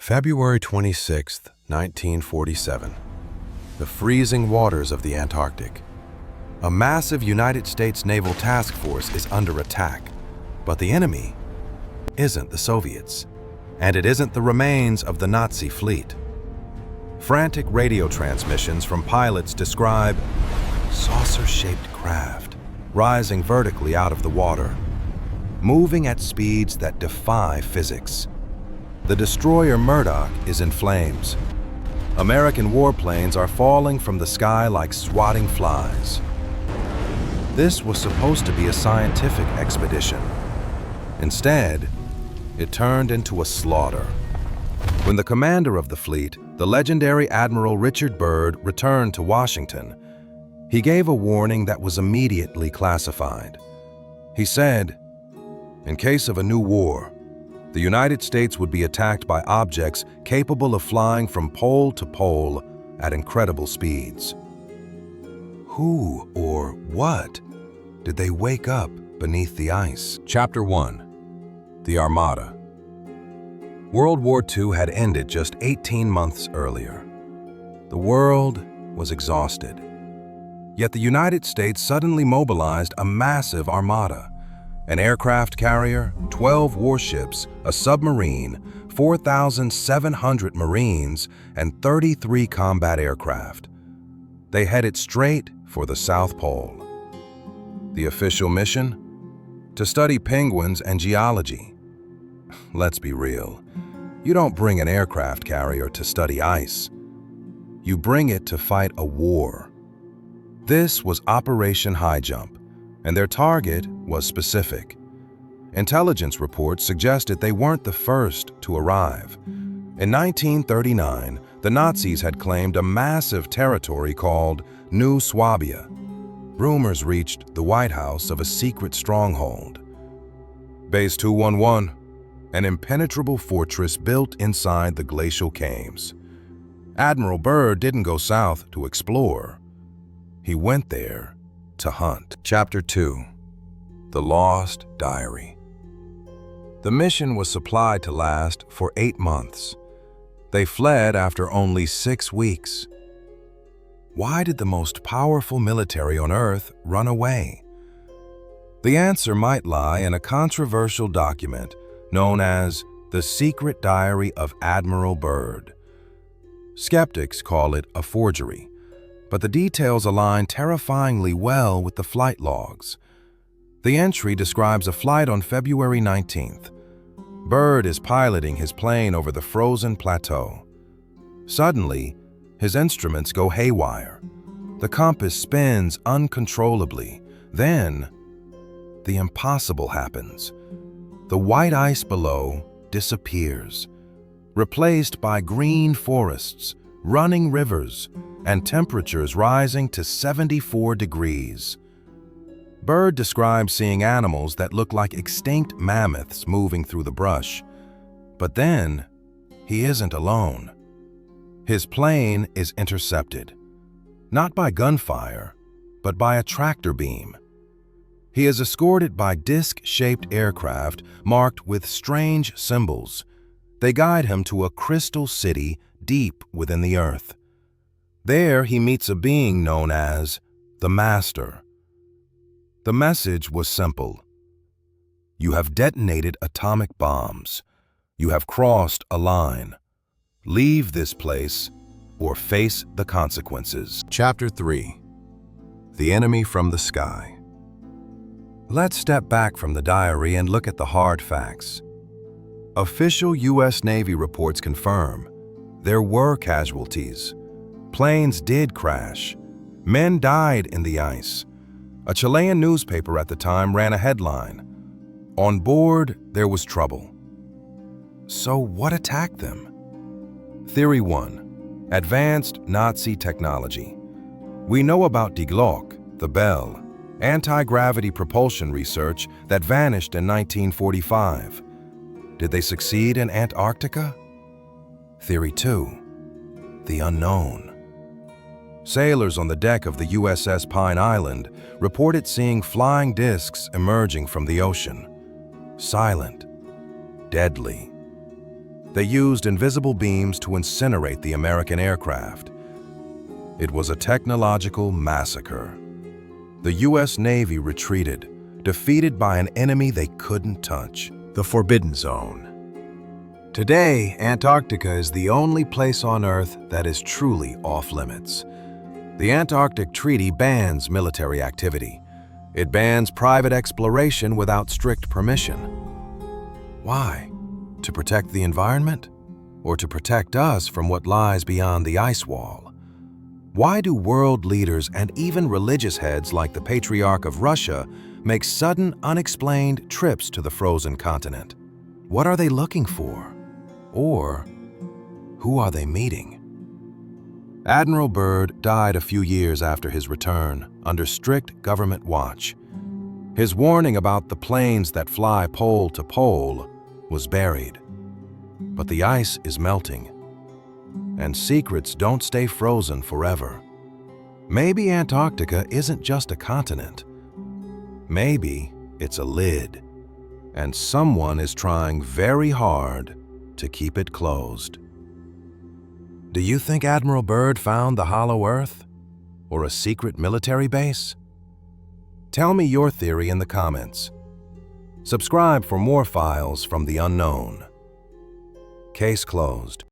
February 26, 1947. The freezing waters of the Antarctic. A massive United States naval task force is under attack, but the enemy isn't the Soviets, and it isn't the remains of the Nazi fleet. Frantic radio transmissions from pilots describe saucer-shaped craft rising vertically out of the water, moving at speeds that defy physics. The destroyer Murdoch is in flames. American warplanes are falling from the sky like swatting flies. This was supposed to be a scientific expedition. Instead, it turned into a slaughter. When the commander of the fleet, the legendary Admiral Richard Byrd, returned to Washington, he gave a warning that was immediately classified. He said, "In case of a new war, the United States would be attacked by objects capable of flying from pole to pole at incredible speeds." Who or what did they wake up beneath the ice? Chapter 1. The Armada. World War II had ended just 18 months earlier. The world was exhausted. Yet the United States suddenly mobilized a massive armada. An aircraft carrier, 12 warships, a submarine, 4,700 Marines, and 33 combat aircraft. They headed straight for the South Pole. The official mission? To study penguins and geology. Let's be real. You don't bring an aircraft carrier to study ice. You bring it to fight a war. This was Operation Highjump, and their target was specific. Intelligence reports suggested they weren't the first to arrive. In 1939, the Nazis had claimed a massive territory called New Swabia. Rumors reached the White House of a secret stronghold. Base 211, an impenetrable fortress built inside the glacial caves. Admiral Byrd didn't go south to explore. He went there to hunt. Chapter 2. The Lost Diary. The mission was supplied to last for 8 months. They fled after only 6 weeks. Why did the most powerful military on Earth run away? The answer might lie in a controversial document known as the Secret Diary of Admiral Byrd. Skeptics call it a forgery, but the details align terrifyingly well with the flight logs. The entry describes a flight on February 19th. Byrd is piloting his plane over the frozen plateau. Suddenly, his instruments go haywire. The compass spins uncontrollably. Then, the impossible happens. The white ice below disappears, replaced by green forests, running rivers, and temperatures rising to 74 degrees. Byrd describes seeing animals that look like extinct mammoths moving through the brush. But then, he isn't alone. His plane is intercepted, not by gunfire, but by a tractor beam. He is escorted by disc-shaped aircraft marked with strange symbols. They guide him to a crystal city deep within the earth. There he meets a being known as the Master. The message was simple. You have detonated atomic bombs. You have crossed a line. Leave this place or face the consequences. Chapter 3. The Enemy from the Sky. Let's step back from the diary and look at the hard facts. Official US Navy reports confirm there were casualties. Planes did crash. Men died in the ice. A Chilean newspaper at the time ran a headline, "On board, there was trouble." So what attacked them? Theory 1. Advanced Nazi technology. We know about Die Glocke, the bell, anti-gravity propulsion research that vanished in 1945. Did they succeed in Antarctica? Theory 2. The unknown. Sailors on the deck of the USS Pine Island reported seeing flying discs emerging from the ocean. Silent, deadly. They used invisible beams to incinerate the American aircraft. It was a technological massacre. The US Navy retreated, defeated by an enemy they couldn't touch, the Forbidden Zone. Today, Antarctica is the only place on Earth that is truly off-limits. The Antarctic Treaty bans military activity. It bans private exploration without strict permission. Why? To protect the environment? Or to protect us from what lies beyond the ice wall? Why do world leaders and even religious heads like the Patriarch of Russia make sudden, unexplained trips to the frozen continent? What are they looking for? Or who are they meeting? Admiral Byrd died a few years after his return, under strict government watch. His warning about the planes that fly pole to pole was buried. But the ice is melting, and secrets don't stay frozen forever. Maybe Antarctica isn't just a continent. Maybe it's a lid, and someone is trying very hard to keep it closed. Do you think Admiral Byrd found the Hollow Earth? Or a secret military base? Tell me your theory in the comments. Subscribe for more files from the unknown. Case closed.